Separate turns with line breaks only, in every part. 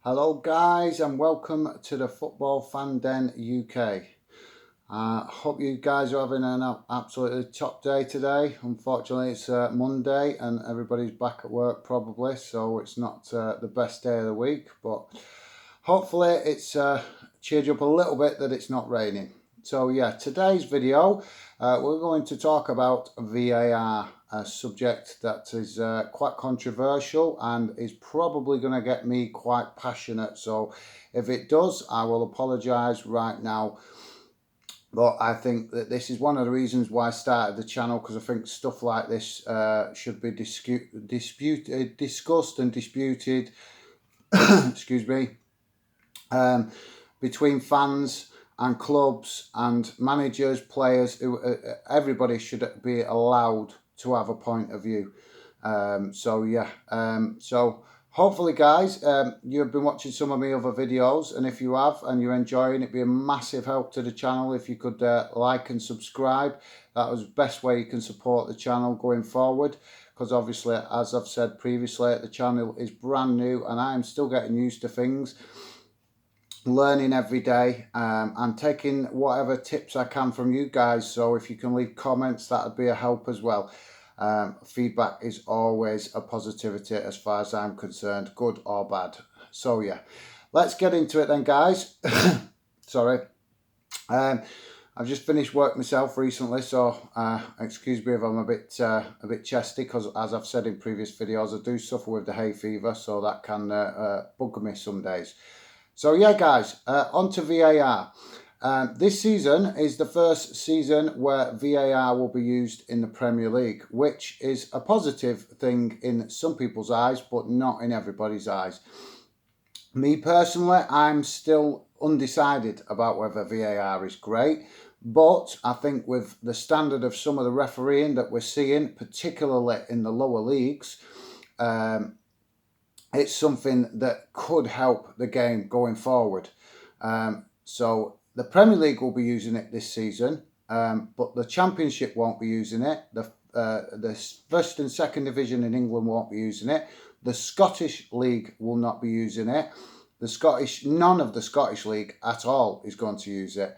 Hello guys and welcome to the Football Fan Den UK. Hope you guys are having an absolutely top day today. Unfortunately it's Monday and everybody's back at work probably, so it's not the best day of the week, but hopefully it's cheered you up a little bit that it's not raining. So yeah, today's video we're going to talk about VAR, a subject that is quite controversial and is probably going to get me quite passionate. So if it does, I will apologise right now. But I think that this is one of the reasons why I started the channel, because I think stuff like this should be discussed and disputed excuse me, between fans and clubs and managers, players. Everybody should be allowed to have a point of view. So hopefully guys, you've been watching some of my other videos, and if you have and you're enjoying it, it'd be a massive help to the channel if you could like and subscribe. That was the best way you can support the channel going forward, because obviously, as I've said previously, the channel is brand new and I am still getting used to things, learning every day, and taking whatever tips I can from you guys. So if you can leave comments, that would be a help as well. Feedback is always a positivity as far as I'm concerned, good or bad. So yeah, let's get into it then guys. Sorry. I've just finished work myself recently, so excuse me if I'm a bit chesty, because as I've said in previous videos, I do suffer with the hay fever, so that can bug me some days. So yeah guys, on to VAR. This season is the first season where VAR will be used in the Premier League, which is a positive thing in some people's eyes, but not in everybody's eyes. Me personally, I'm still undecided about whether VAR is great, but I think with the standard of some of the refereeing that we're seeing, particularly in the lower leagues, it's something that could help the game going forward. So the Premier League will be using it this season, but the Championship won't be using it. The first and second division in England won't be using it. The Scottish League will not be using it. None of the Scottish League at all is going to use it.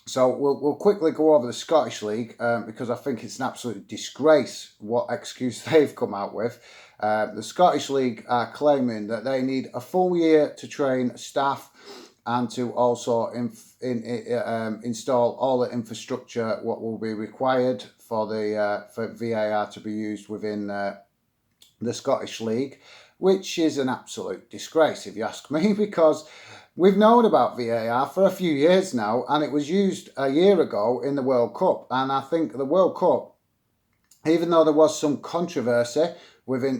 So we'll quickly go over the Scottish League, because I think it's an absolute disgrace what excuse they've come out with. The Scottish League are claiming that they need a full year to train staff and to also install all the infrastructure what will be required for VAR to be used within the Scottish League, which is an absolute disgrace if you ask me, because we've known about VAR for a few years now, and it was used a year ago in the World Cup. And I think the World Cup, even though there was some controversy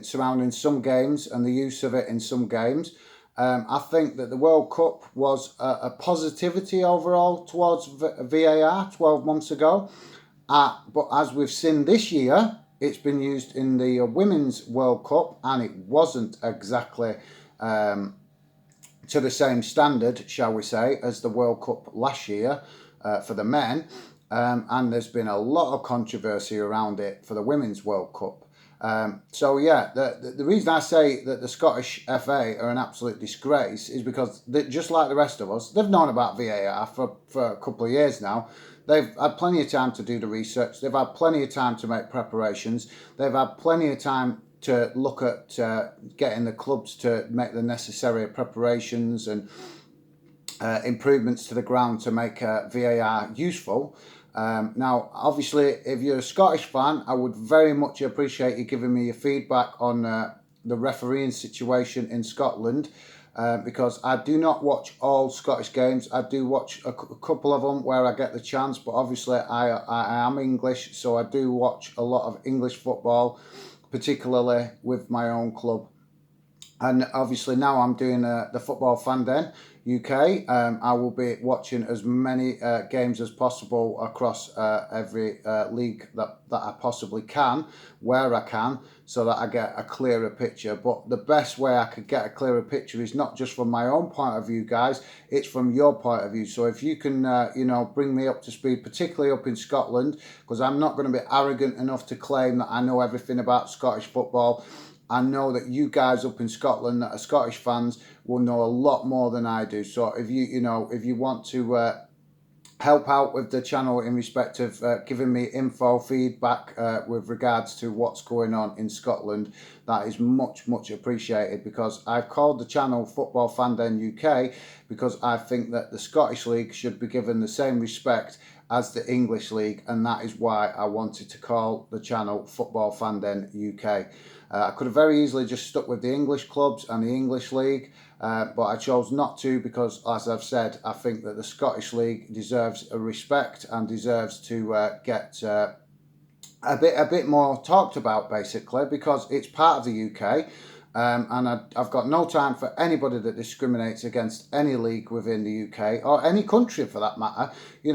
surrounding some games and the use of it in some games, I think that the World Cup was a positivity overall towards VAR 12 months ago. But as we've seen this year, it's been used in the Women's World Cup, and it wasn't exactly to the same standard, shall we say, as the World Cup last year for the men. And there's been a lot of controversy around it for the Women's World Cup. So yeah, the reason I say that the Scottish FA are an absolute disgrace is because just like the rest of us, they've known about VAR for a couple of years now. They've had plenty of time to do the research. They've had plenty of time to make preparations. They've had plenty of time to look at getting the clubs to make the necessary preparations and improvements to the ground to make VAR useful. Now, obviously, if you're a Scottish fan, I would very much appreciate you giving me your feedback on the refereeing situation in Scotland, because I do not watch all Scottish games. I do watch a couple of them where I get the chance, but obviously I am English, so I do watch a lot of English football, particularly with my own club. And obviously now I'm doing the Football Fan Den UK. I will be watching as many games as possible across every league that I possibly can, where I can, so that I get a clearer picture. But the best way I could get a clearer picture is not just from my own point of view, guys, it's from your point of view. So if you can, bring me up to speed, particularly up in Scotland, because I'm not going to be arrogant enough to claim that I know everything about Scottish football. I know that you guys up in Scotland that are Scottish fans will know a lot more than I do. So if you want to help out with the channel in respect of giving me info, feedback with regards to what's going on in Scotland, that is much, much appreciated, because I've called the channel Football Fandom UK because I think that the Scottish League should be given the same respect as the English League, and that is why I wanted to call the channel Football Fandom UK. I could have very easily just stuck with the English clubs and the English League, but I chose not to because, as I've said, I think that the Scottish League deserves a respect and deserves to get a bit more talked about, basically, because it's part of the UK. And I've got no time for anybody that discriminates against any league within the UK, or any country for that matter. You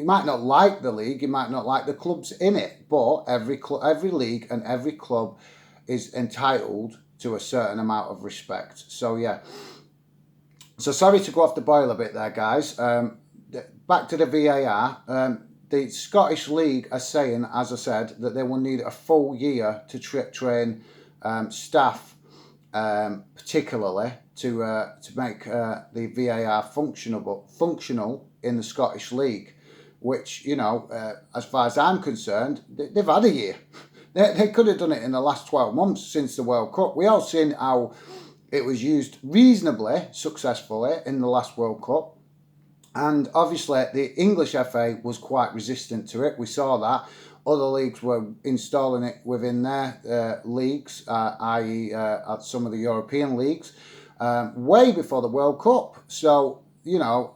might not like the league, you might not like the clubs in it, but every league and every club is entitled to a certain amount of respect. So yeah. So sorry to go off the boil a bit there, guys. Back to the VAR. The Scottish League are saying, as I said, that they will need a full year to train staff, particularly to make the VAR functional in the Scottish League, which, as far as I'm concerned, they've had a year. They could have done it in the last 12 months since the World Cup. We all seen how it was used reasonably successfully in the last World Cup. And obviously the English FA was quite resistant to it. We saw that. Other leagues were installing it within their leagues, i.e. at some of the European leagues, way before the World Cup. So,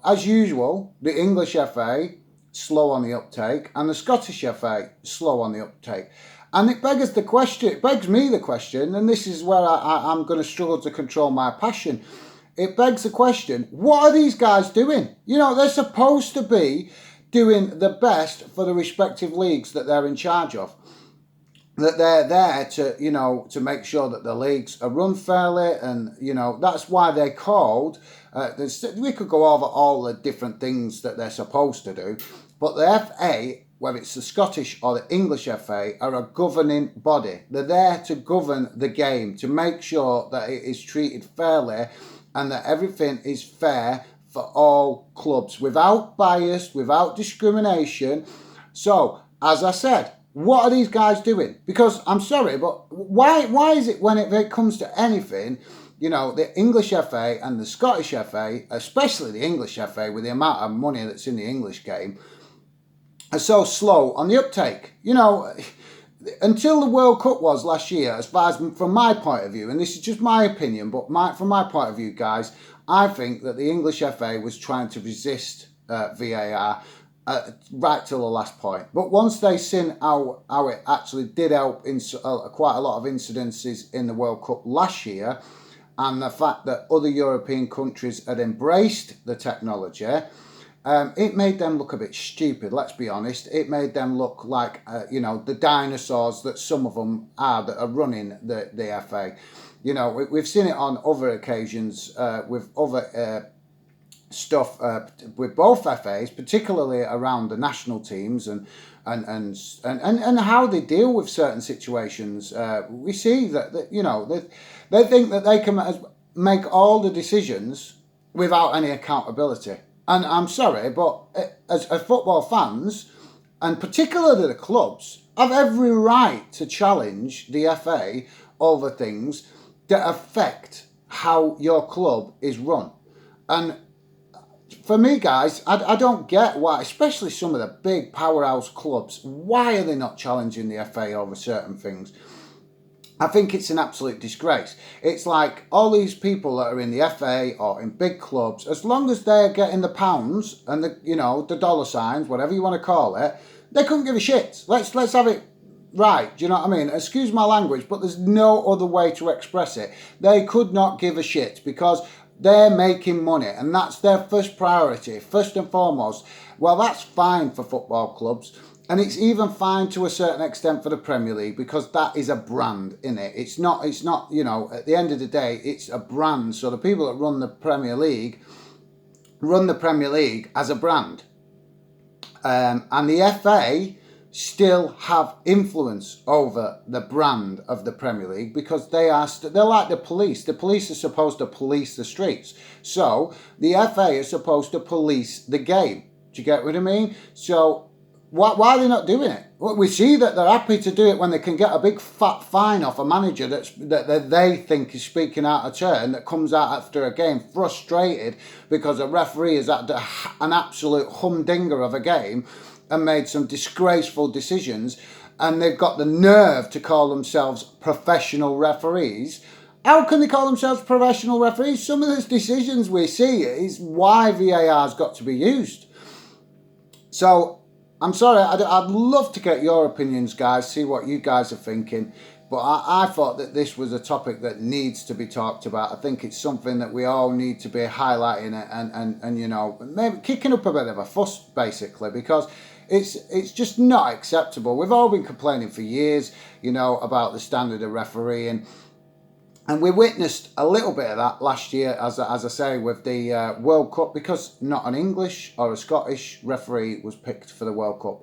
as usual, the English FA, slow on the uptake, and the Scottish FA, slow on the uptake. And it begs me the question, and this is where I'm going to struggle to control my passion. It begs the question, what are these guys doing? They're supposed to be doing the best for the respective leagues that they're in charge of. That they're there to make sure that the leagues are run fairly, and, that's why they're called. We could go over all the different things that they're supposed to do, but the FA, whether it's the Scottish or the English FA, are a governing body. They're there to govern the game, to make sure that it is treated fairly and that everything is fair for all clubs, without bias, without discrimination. So, as I said, what are these guys doing? Because, I'm sorry, but why is it when it comes to anything, the English FA and the Scottish FA, especially the English FA, with the amount of money that's in the English game, are so slow on the uptake? Until the World Cup was last year, as far as from my point of view, and this is just my opinion, but from my point of view, guys, I think that the English FA was trying to resist VAR right till the last point. But once they seen how it actually did help in quite a lot of incidences in the World Cup last year, and the fact that other European countries had embraced the technology, it made them look a bit stupid, let's be honest. It made them look like, the dinosaurs that some of them are that are running the FA. We've seen it on other occasions with other stuff with both FAs, particularly around the national teams and how they deal with certain situations. We see that they think that they can make all the decisions without any accountability. And I'm sorry, but as football fans, and particularly the clubs, have every right to challenge the FA over things that affect how your club is run. And for me, guys, I don't get why, especially some of the big powerhouse clubs, why are they not challenging the FA over certain things? I think it's an absolute disgrace. It's like all these people that are in the FA or in big clubs, as long as they're getting the pounds and the dollar signs, whatever you want to call it, they couldn't give a shit. Let's have it right. Do you know what I mean? Excuse my language, but there's no other way to express it. They could not give a shit because they're making money, and that's their first priority, first and foremost. Well, that's fine for football clubs. And it's even fine to a certain extent for the Premier League, because that is a brand, innit? It's not, at the end of the day, it's a brand. So the people that run the Premier League as a brand. And the FA still have influence over the brand of the Premier League, because they're like the police. The police are supposed to police the streets. So the FA is supposed to police the game. Do you get what I mean? So why are they not doing it? Well, we see that they're happy to do it when they can get a big fat fine off a manager that they think is speaking out of turn, that comes out after a game frustrated because a referee has had an absolute humdinger of a game and made some disgraceful decisions, and they've got the nerve to call themselves professional referees. How can they call themselves professional referees? Some of the decisions we see is why VAR's got to be used. So I'm sorry, I'd love to get your opinions, guys, see what you guys are thinking. But I thought that this was a topic that needs to be talked about. I think it's something that we all need to be highlighting and you know, maybe kicking up a bit of a fuss, basically, because it's just not acceptable. We've all been complaining for years, you know, about the standard of refereeing. And we witnessed a little bit of that last year, as I say, with the World Cup, because not an English or a Scottish referee was picked for the World Cup.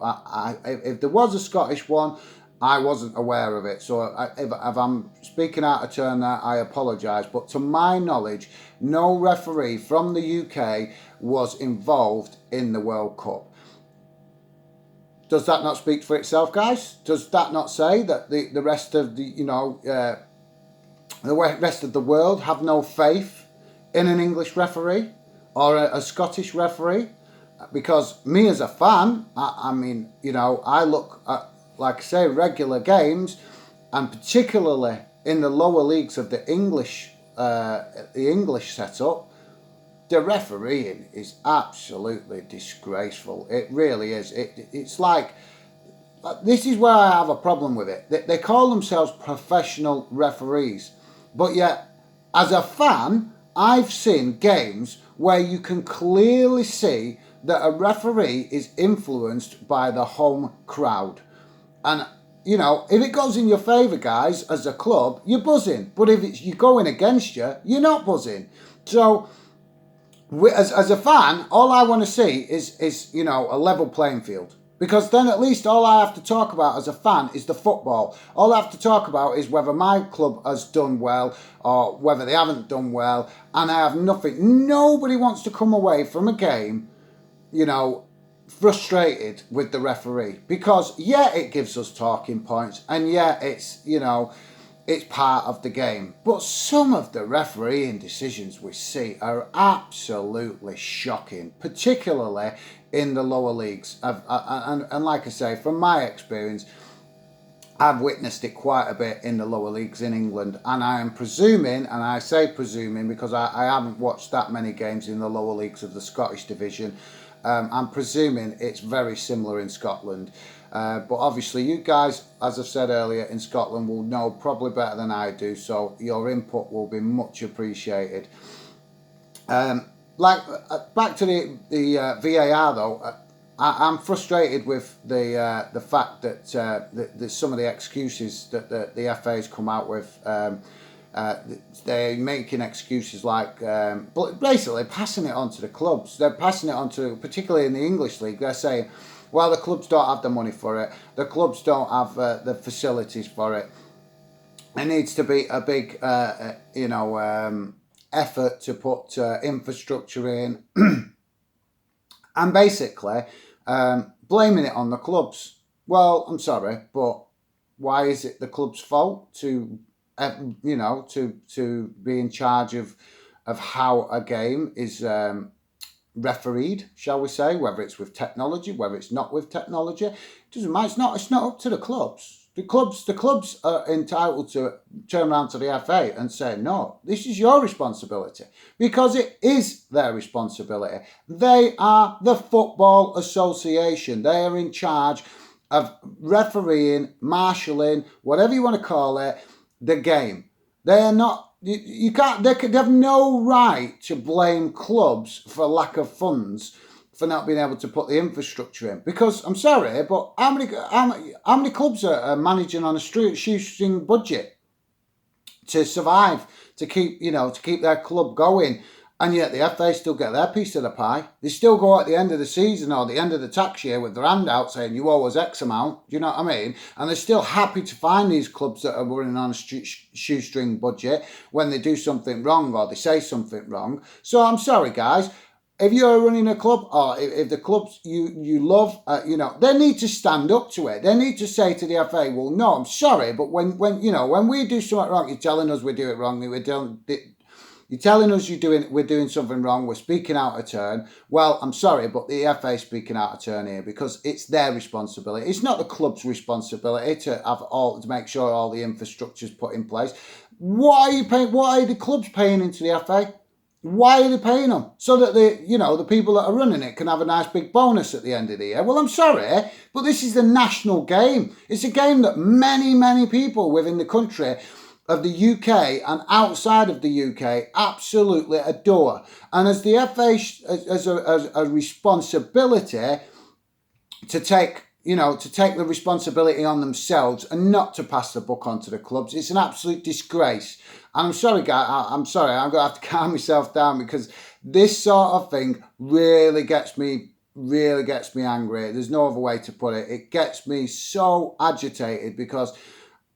If there was a Scottish one, I wasn't aware of it. So if I'm speaking out of turn there, I apologise. But to my knowledge, no referee from the UK was involved in the World Cup. Does that not speak for itself, guys? Does that not say that the rest of the, you know, the rest of the world have no faith in an English referee or a Scottish referee? Because me as a fan, I mean, you know, I look at, like I say, regular games, and particularly in the lower leagues of the English setup, the refereeing is absolutely disgraceful. It really is. It's like, this is where I have a problem with it. They call themselves professional referees, but yet, as a fan, I've seen games where you can clearly see that a referee is influenced by the home crowd. And, you know, if it goes in your favour, guys, as a club, you're buzzing. But if you're going against you, you're not buzzing. So, as a fan, all I want to see is, you know, a level playing field. Because then at least all I have to talk about as a fan is the football. All I have to talk about is whether my club has done well or whether they haven't done well. And I have nothing. Nobody wants to come away from a game, you know, frustrated with the referee. Because, yeah, it gives us talking points. And, yeah, it's, you know, it's part of the game. But some of the refereeing decisions we see are absolutely shocking, particularly in the lower leagues. And like I say, from my experience, I've witnessed it quite a bit in the lower leagues in England. And I am presuming, and I say presuming because I haven't watched that many games in the lower leagues of the Scottish division, I'm presuming it's very similar in Scotland. But obviously you guys, as I've said earlier, in Scotland will know probably better than I do, so your input will be much appreciated. Back to the VAR though, I'm frustrated with the fact that some of the excuses that the FA's come out with. They're making excuses like basically passing it on to the clubs. They're passing it on to, particularly in the English league, they're saying, well, the clubs don't have the money for it. The clubs don't have the facilities for it. There needs to be a big, effort to put infrastructure in. And basically blaming it on the clubs. Well, I'm sorry, but why is it the club's fault to be in charge of how a game is refereed, shall we say, whether it's with technology, whether it's not with technology? It doesn't matter. It's not up to the clubs. The clubs are entitled to turn around to the FA and say, no, this is your responsibility, because it is their responsibility. They are the Football Association. They are in charge of refereeing, marshalling, whatever you want to call it, the game. They are not. You can't. They have no right to blame clubs for lack of funds for not being able to put the infrastructure in. Because I'm sorry, but how many clubs are managing on a shoestring budget to survive, to keep their club going? And yet the FA still get their piece of the pie. They still go at the end of the season or the end of the tax year with their hand out saying you owe us X amount. Do you know what I mean? And they're still happy to find these clubs that are running on a shoestring budget when they do something wrong or they say something wrong. So I'm sorry, guys. If you're running a club or if the clubs you love, they need to stand up to it. They need to say to the FA, well, no, I'm sorry, but when we do something wrong, you're telling us we do it wrong. You're telling us we're doing something wrong. We're speaking out of turn. Well, I'm sorry, but the FA is speaking out of turn here because it's their responsibility. It's not the club's responsibility to make sure all the infrastructure is put in place. What are you paying? What are the clubs paying into the FA? Why are they paying them? So that the people that are running it can have a nice big bonus at the end of the year. Well, I'm sorry, but this is the national game. It's a game that many, many people within the country of the UK and outside of the UK absolutely adore. And as the FA as a responsibility to take the responsibility on themselves and not to pass the buck on to the clubs, it's an absolute disgrace. And I'm sorry, guys, I'm going to have to calm myself down because this sort of thing really gets me angry. There's no other way to put it. It gets me so agitated because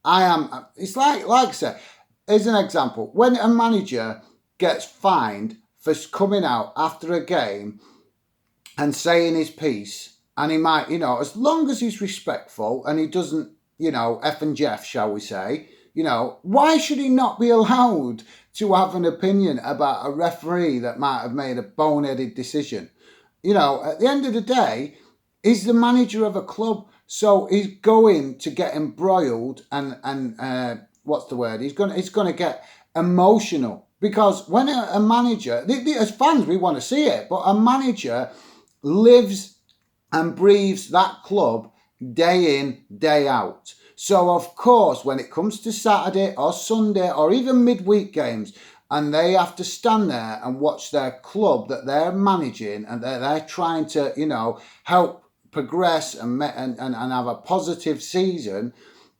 it's like I said, as an example, when a manager gets fined for coming out after a game and saying his piece, and he might, as long as he's respectful and he doesn't, F and Jeff, shall we say, why should he not be allowed to have an opinion about a referee that might have made a boneheaded decision? At the end of the day, he's the manager of a club. So he's going to get embroiled and what's the word? He's going to get emotional because when a manager, as fans, we want to see it, but a manager lives and breathes that club day in, day out. So of course, when it comes to Saturday or Sunday or even midweek games, and they have to stand there and watch their club that they're managing and they're trying to, help progress and have a positive season,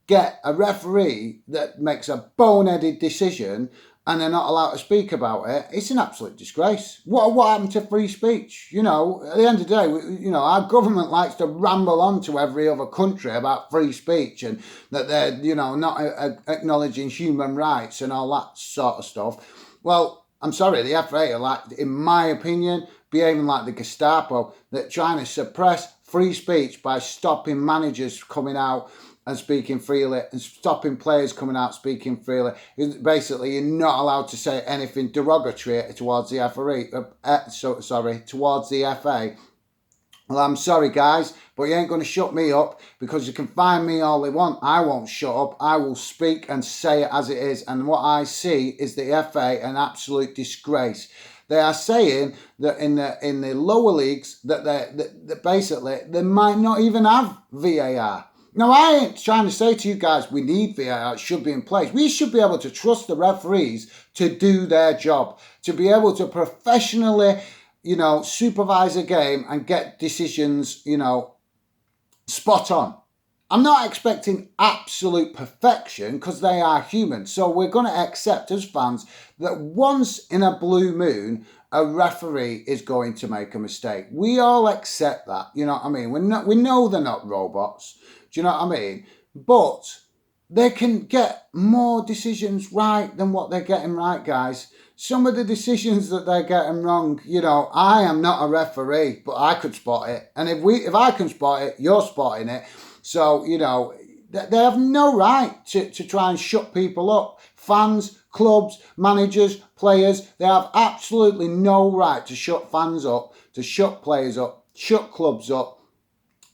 get a referee that makes a boneheaded decision and they're not allowed to speak about it, it's an absolute disgrace. What happened to free speech? At the end of the day, our government likes to ramble on to every other country about free speech and that they're, not acknowledging human rights and all that sort of stuff. Well, I'm sorry, the FA are like, in my opinion, behaving like the Gestapo. They're trying to suppress free speech by stopping managers coming out and speaking freely and stopping players coming out speaking freely. Basically, you're not allowed to say anything derogatory towards the towards the FA. Well, I'm sorry, guys, but you ain't going to shut me up because you can find me all they want. I won't shut up. I will speak and say it as it is. And what I see is the FA an absolute disgrace. They are saying that in the lower leagues that basically they might not even have VAR. Now, I ain't trying to say to you guys we need VAR, it should be in place. We should be able to trust the referees to do their job, to be able to professionally, supervise a game and get decisions, spot on. I'm not expecting absolute perfection because they are human. So we're going to accept as fans that once in a blue moon, a referee is going to make a mistake. We all accept that. You know what I mean? We know they're not robots. Do you know what I mean? But they can get more decisions right than what they're getting right, guys. Some of the decisions that they're getting wrong, I am not a referee, but I could spot it. And if I can spot it, you're spotting it. So, they have no right to try and shut people up. Fans, clubs, managers, players, they have absolutely no right to shut fans up, to shut players up, shut clubs up,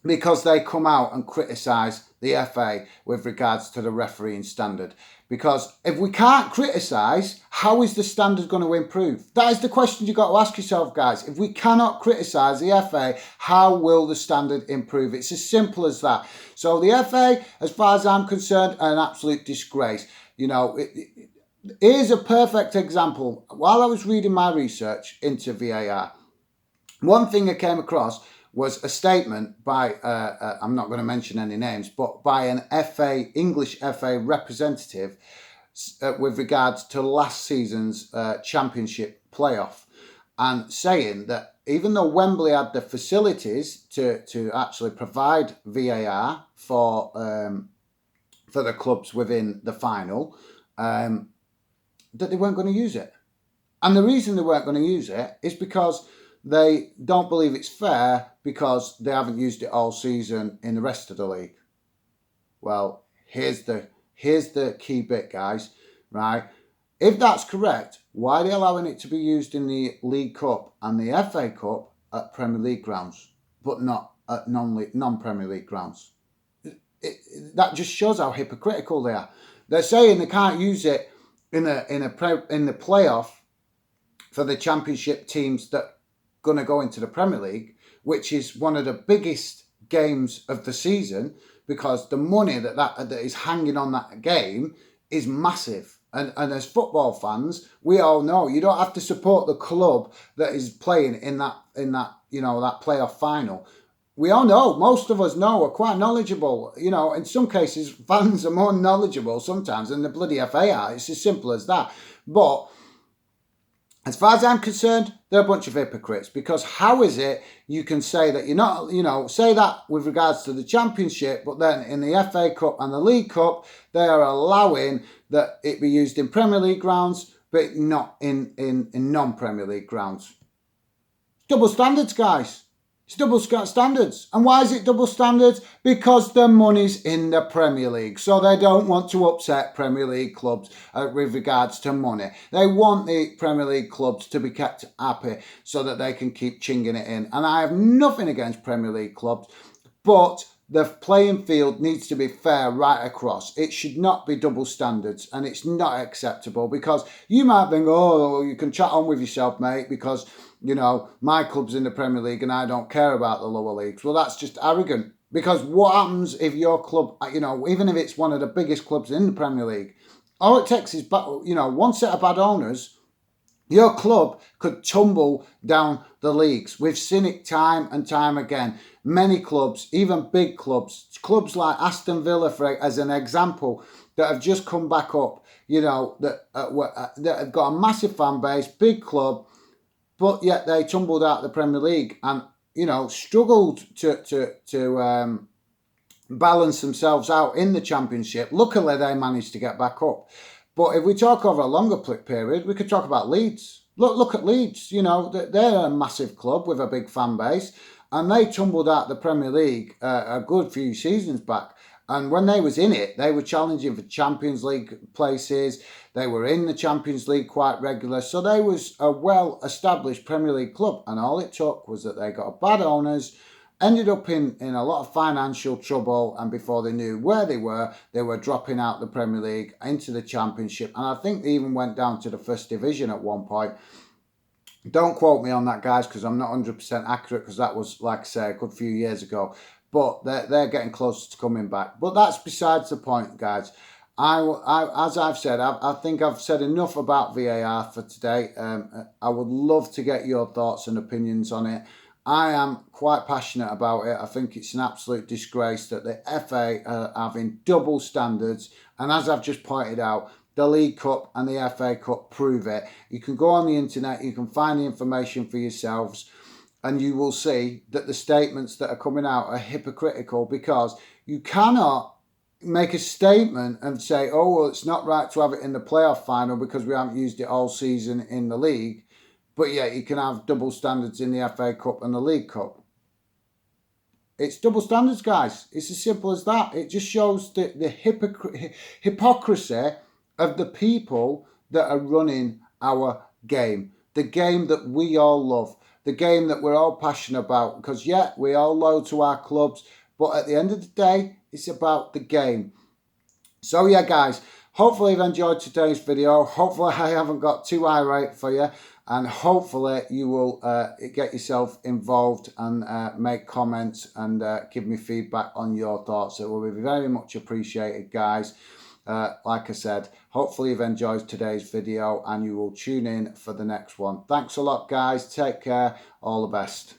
because they come out and criticise the FA with regards to the refereeing standard. Because if we can't criticise, how is the standard going to improve? That is the question you've got to ask yourself, guys. If we cannot criticise the FA, how will the standard improve? It's as simple as that. So the FA, as far as I'm concerned, are an absolute disgrace. Here's a perfect example. While I was reading my research into VAR, one thing I came across was a statement by, I'm not going to mention any names, but by an English FA representative with regards to last season's championship playoff. and saying that even though Wembley had the facilities to actually provide VAR for the clubs within the final, that they weren't going to use it. And the reason they weren't going to use it is because they don't believe it's fair because they haven't used it all season in the rest of the league. Well, here's the key bit, guys, right? If that's correct, why are they allowing it to be used in the League Cup and the FA Cup at Premier League grounds, but not at non-Premier League grounds? That just shows how hypocritical they are. They're saying they can't use it in the playoff for the Championship teams that are going to go into the Premier League, which is one of the biggest games of the season, because the money that is hanging on that game is massive. And as football fans, we all know you don't have to support the club that is playing in that that playoff final. We all know, most of us know, are quite knowledgeable. In some cases, fans are more knowledgeable sometimes than the bloody FA are. It's as simple as that. But as far as I'm concerned, they're a bunch of hypocrites, because how is it you can say that you're not, say that with regards to the Championship, but then in the FA Cup and the League Cup, they are allowing that it be used in Premier League grounds, but not in non-Premier League grounds. Double standards, guys. It's double standards. And why is it double standards? Because the money's in the Premier League. So they don't want to upset Premier League clubs with regards to money. They want the Premier League clubs to be kept happy so that they can keep chinging it in. And I have nothing against Premier League clubs, but the playing field needs to be fair right across. It should not be double standards, and it's not acceptable, because you might think, oh, you can chat on with yourself, mate, because my club's in the Premier League and I don't care about the lower leagues. Well, that's just arrogant, because what happens if your club, even if it's one of the biggest clubs in the Premier League, all it takes is, one set of bad owners, your club could tumble down the leagues. We've seen it time and time again. Many clubs, even big clubs like Aston Villa, as an example, that have just come back up, that have got a massive fan base, big club, but yet they tumbled out of the Premier League and, struggled to balance themselves out in the Championship. Luckily, they managed to get back up. But if we talk over a longer period, we could talk about Leeds. Look at Leeds. They're a massive club with a big fan base, and they tumbled out the Premier League a good few seasons back. And when they was in it, they were challenging for Champions League places. They were in the Champions League quite regular. So they was a well-established Premier League club. And all it took was that they got bad owners, ended up in a lot of financial trouble, and before they knew where they were dropping out the Premier League into the Championship. And I think they even went down to the First Division at one point. Don't quote me on that, guys, because I'm not 100% accurate, because that was, like I say, a good few years ago. But they're getting closer to coming back. But that's besides the point, guys. As I've said, I think I've said enough about VAR for today. I would love to get your thoughts and opinions on it. I am quite passionate about it. I think it's an absolute disgrace that the FA are having double standards. And as I've just pointed out, the League Cup and the FA Cup prove it. You can go on the internet, you can find the information for yourselves, and you will see that the statements that are coming out are hypocritical, because you cannot make a statement and say, oh, well, it's not right to have it in the playoff final because we haven't used it all season in the league, but yet you can have double standards in the FA Cup and the League Cup. It's double standards, guys. It's as simple as that. It just shows the hypocrisy of the people that are running our game, the game that we all love, the game that we're all passionate about, because we're all loyal to our clubs, but at the end of the day, it's about the game. So guys, hopefully you've enjoyed today's video. Hopefully I haven't got too irate for you, and hopefully you will get yourself involved and make comments and give me feedback on your thoughts. It will be very much appreciated, guys. Like I said, hopefully you've enjoyed today's video and you will tune in for the next one. Thanks a lot, guys. Take care. All the best.